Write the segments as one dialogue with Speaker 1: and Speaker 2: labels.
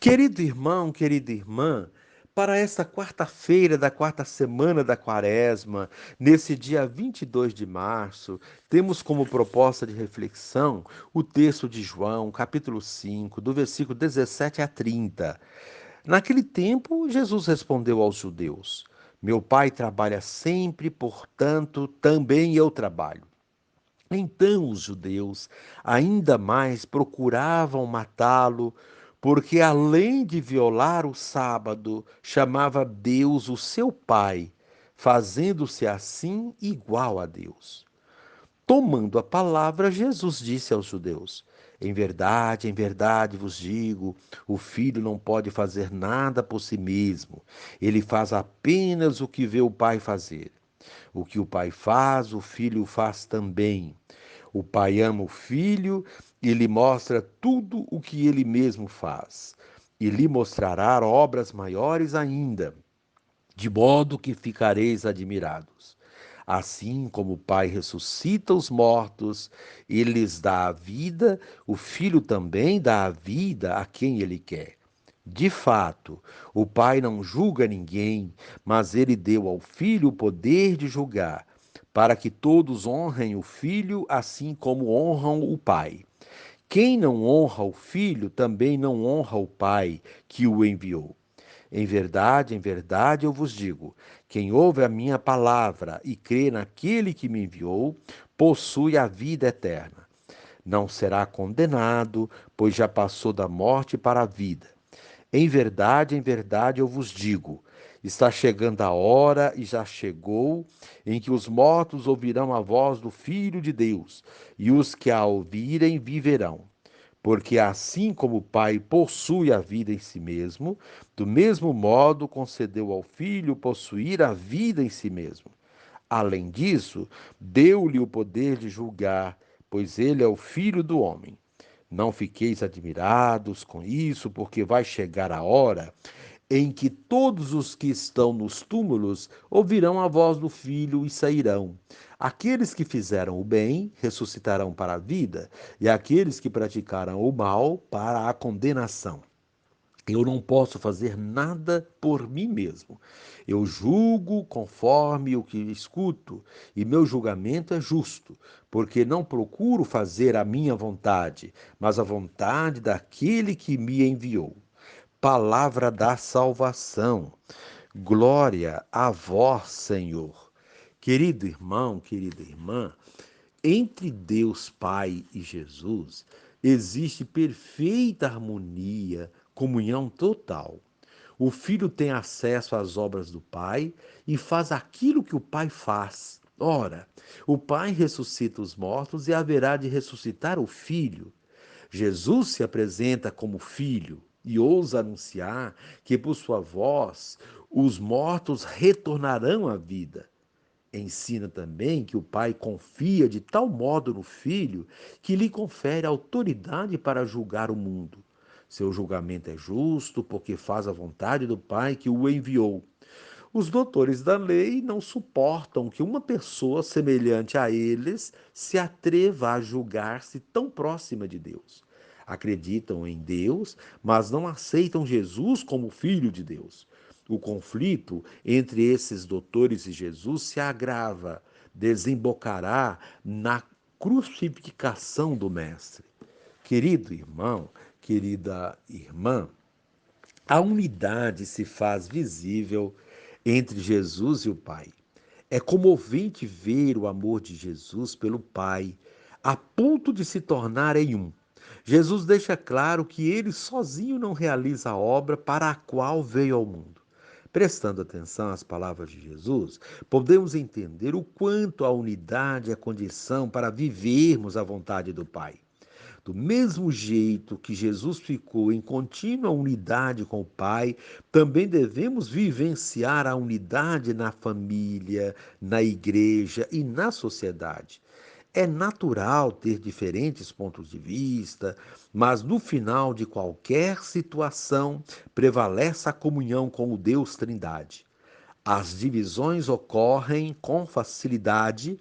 Speaker 1: Querido irmão, querida irmã, para esta quarta-feira da quarta semana da Quaresma, nesse dia 22 de março, temos como proposta de reflexão o texto de João, capítulo 5, do versículo 17 a 30. Naquele tempo, Jesus respondeu aos judeus: Meu pai trabalha sempre, portanto, também eu trabalho. Então os judeus ainda mais procuravam matá-lo, porque além de violar o sábado, chamava Deus o seu Pai, fazendo-se assim igual a Deus. Tomando a palavra, Jesus disse aos judeus: em verdade vos digo, o filho não pode fazer nada por si mesmo. Ele faz apenas o que vê o Pai fazer. O que o Pai faz, o filho faz também. O pai ama o filho e lhe mostra tudo o que ele mesmo faz. E lhe mostrará obras maiores ainda, de modo que ficareis admirados. Assim como o Pai ressuscita os mortos e lhes dá a vida, o Filho também dá a vida a quem ele quer. De fato, o Pai não julga ninguém, mas ele deu ao Filho o poder de julgar, para que todos honrem o Filho assim como honram o Pai. Quem não honra o Filho também não honra o Pai que o enviou. Em verdade eu vos digo: quem ouve a minha palavra e crê naquele que me enviou, possui a vida eterna. Não será condenado, pois já passou da morte para a vida. Em verdade eu vos digo: está chegando a hora e já chegou em que os mortos ouvirão a voz do Filho de Deus, e os que a ouvirem viverão. Porque assim como o Pai possui a vida em si mesmo, do mesmo modo concedeu ao Filho possuir a vida em si mesmo. Além disso, deu-lhe o poder de julgar, pois ele é o Filho do homem. Não fiqueis admirados com isso, porque vai chegar a hora em que todos os que estão nos túmulos ouvirão a voz do Filho e sairão. Aqueles que fizeram o bem ressuscitarão para a vida, e aqueles que praticaram o mal para a condenação. Eu não posso fazer nada por mim mesmo. Eu julgo conforme o que escuto, e meu julgamento é justo, porque não procuro fazer a minha vontade, mas a vontade daquele que me enviou. Palavra da salvação. Glória a vós, Senhor. Querido irmão, querida irmã, entre Deus Pai e Jesus existe perfeita harmonia, comunhão total. O filho tem acesso às obras do Pai e faz aquilo que o Pai faz. Ora, o Pai ressuscita os mortos e haverá de ressuscitar o filho. Jesus se apresenta como filho e ousa anunciar que, por sua voz, os mortos retornarão à vida. Ensina também que o pai confia de tal modo no filho que lhe confere autoridade para julgar o mundo. Seu julgamento é justo porque faz a vontade do pai que o enviou. Os doutores da lei não suportam que uma pessoa semelhante a eles se atreva a julgar-se tão próxima de Deus. Acreditam em Deus, mas não aceitam Jesus como Filho de Deus. O conflito entre esses doutores e Jesus se agrava, desembocará na crucificação do Mestre. Querido irmão, querida irmã, a unidade se faz visível entre Jesus e o Pai. É comovente ver o amor de Jesus pelo Pai, a ponto de se tornar em um. Jesus deixa claro que ele sozinho não realiza a obra para a qual veio ao mundo. Prestando atenção às palavras de Jesus, podemos entender o quanto a unidade é condição para vivermos a vontade do Pai. Do mesmo jeito que Jesus ficou em contínua unidade com o Pai, também devemos vivenciar a unidade na família, na igreja e na sociedade. É natural ter diferentes pontos de vista, mas no final de qualquer situação prevalece a comunhão com o Deus Trindade. As divisões ocorrem com facilidade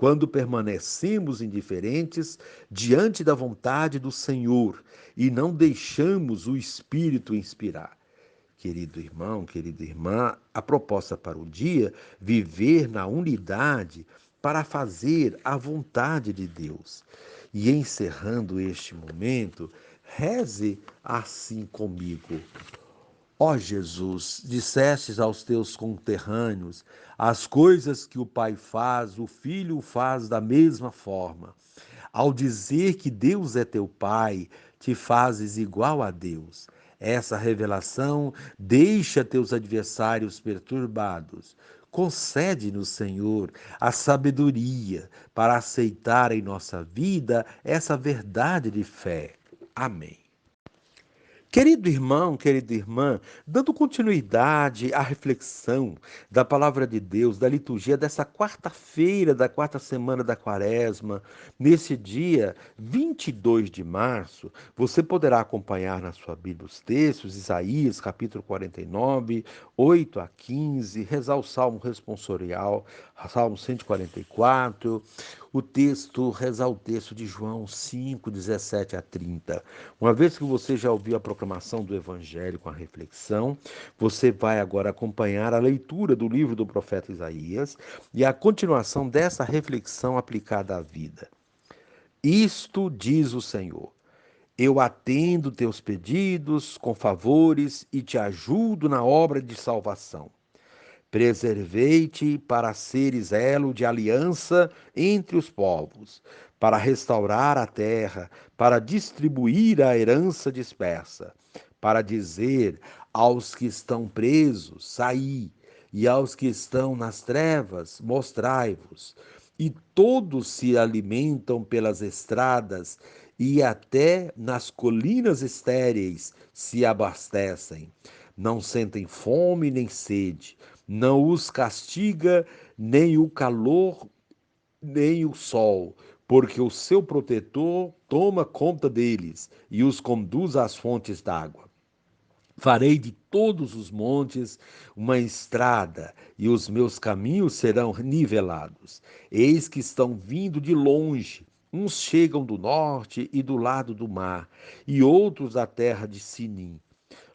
Speaker 1: quando permanecemos indiferentes diante da vontade do Senhor e não deixamos o Espírito inspirar. Querido irmão, querida irmã, a proposta para o dia, viver na unidade para fazer a vontade de Deus. E encerrando este momento, reze assim comigo. Ó Jesus, dissestes aos teus conterrâneos, as coisas que o Pai faz, o Filho faz da mesma forma. Ao dizer que Deus é teu Pai, te fazes igual a Deus. Essa revelação deixa teus adversários perturbados. Concede-nos, Senhor, a sabedoria para aceitar em nossa vida essa verdade de fé. Amém. Querido irmão, querida irmã, dando continuidade à reflexão da palavra de Deus, da liturgia dessa quarta-feira, da quarta semana da Quaresma, nesse dia 22 de março, você poderá acompanhar na sua Bíblia os textos, Isaías, capítulo 49, 8 a 15, rezar o Salmo responsorial, Salmo 144, o texto, rezar o texto de João 5, 17 a 30. Uma vez que você já ouviu a proclamação do Evangelho com a reflexão, você vai agora acompanhar a leitura do livro do profeta Isaías e a continuação dessa reflexão aplicada à vida. Isto diz o Senhor: eu atendo teus pedidos com favores e te ajudo na obra de salvação. Preservei-te para seres elo de aliança entre os povos, para restaurar a terra, para distribuir a herança dispersa, para dizer aos que estão presos, saí, e aos que estão nas trevas, mostrai-vos. E todos se alimentam pelas estradas, e até nas colinas estéreis se abastecem. Não sentem fome nem sede, não os castiga nem o calor, nem o sol, porque o seu protetor toma conta deles e os conduz às fontes d'água. Farei de todos os montes uma estrada, e os meus caminhos serão nivelados. Eis que estão vindo de longe. Uns chegam do norte e do lado do mar, e outros da terra de Sinim.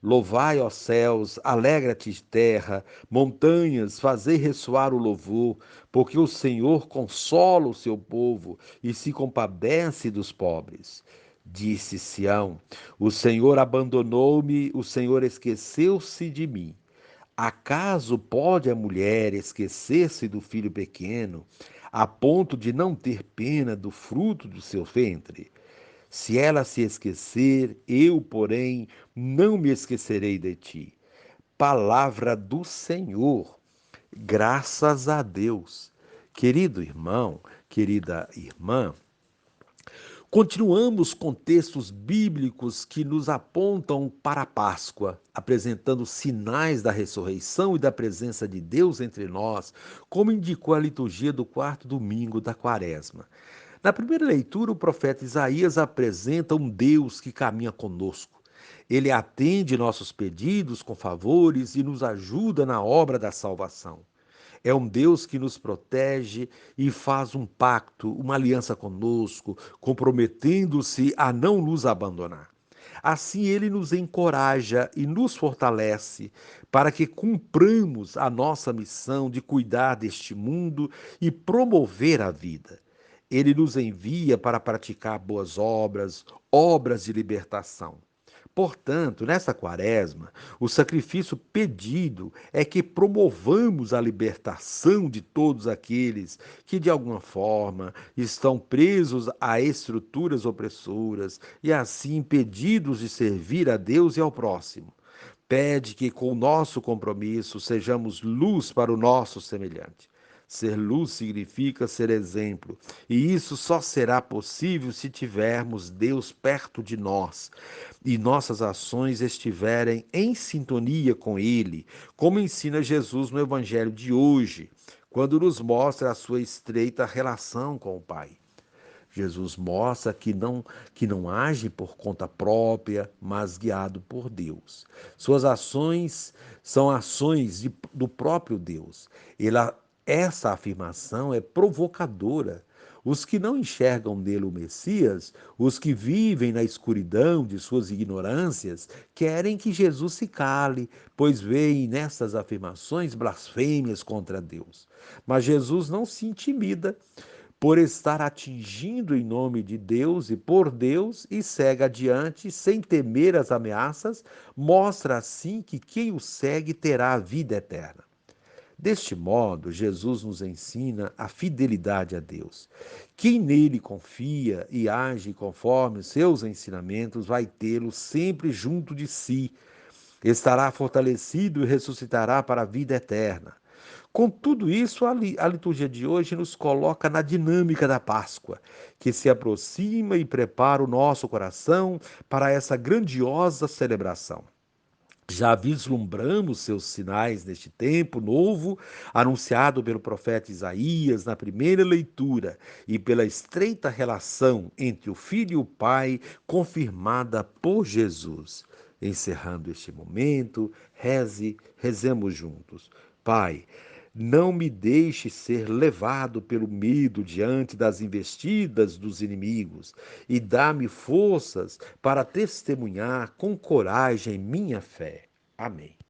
Speaker 1: Louvai, ó céus, alegra-te, terra, montanhas, fazei ressoar o louvor, porque o Senhor consola o seu povo e se compadece dos pobres. Disse Sião: o Senhor abandonou-me, o Senhor esqueceu-se de mim. Acaso pode a mulher esquecer-se do filho pequeno, a ponto de não ter pena do fruto do seu ventre? Se ela se esquecer, eu, porém, não me esquecerei de ti. Palavra do Senhor. Graças a Deus. Querido irmão, querida irmã, continuamos com textos bíblicos que nos apontam para a Páscoa, apresentando sinais da ressurreição e da presença de Deus entre nós, como indicou a liturgia do quarto domingo da Quaresma. Na primeira leitura, o profeta Isaías apresenta um Deus que caminha conosco. Ele atende nossos pedidos com favores e nos ajuda na obra da salvação. É um Deus que nos protege e faz um pacto, uma aliança conosco, comprometendo-se a não nos abandonar. Assim, ele nos encoraja e nos fortalece para que cumpramos a nossa missão de cuidar deste mundo e promover a vida. Ele nos envia para praticar boas obras, obras de libertação. Portanto, nesta quaresma, o sacrifício pedido é que promovamos a libertação de todos aqueles que, de alguma forma, estão presos a estruturas opressoras e, assim, impedidos de servir a Deus e ao próximo. Pede que, com o nosso compromisso, sejamos luz para o nosso semelhante. Ser luz significa ser exemplo, e isso só será possível se tivermos Deus perto de nós e nossas ações estiverem em sintonia com Ele, como ensina Jesus no Evangelho de hoje, quando nos mostra a sua estreita relação com o Pai. Jesus mostra que não age por conta própria, mas guiado por Deus. Suas ações são ações do próprio Deus. Essa afirmação é provocadora Os que não enxergam nele o Messias, os que vivem na escuridão de suas ignorâncias, querem que Jesus se cale, pois veem nessas afirmações blasfêmias contra Deus. Mas Jesus não se intimida por estar atingindo em nome de Deus e por Deus e segue adiante sem temer as ameaças, mostra assim que quem o segue terá a vida eterna. Deste modo, Jesus nos ensina a fidelidade a Deus. Quem nele confia e age conforme os seus ensinamentos vai tê-lo sempre junto de si, estará fortalecido e ressuscitará para a vida eterna. Com tudo isso, a liturgia de hoje nos coloca na dinâmica da Páscoa, que se aproxima e prepara o nosso coração para essa grandiosa celebração. Já vislumbramos seus sinais neste tempo novo, anunciado pelo profeta Isaías na primeira leitura, e pela estreita relação entre o Filho e o Pai, confirmada por Jesus. Encerrando este momento, rezemos juntos. Pai, não me deixe ser levado pelo medo diante das investidas dos inimigos e dá-me forças para testemunhar com coragem minha fé. Amém.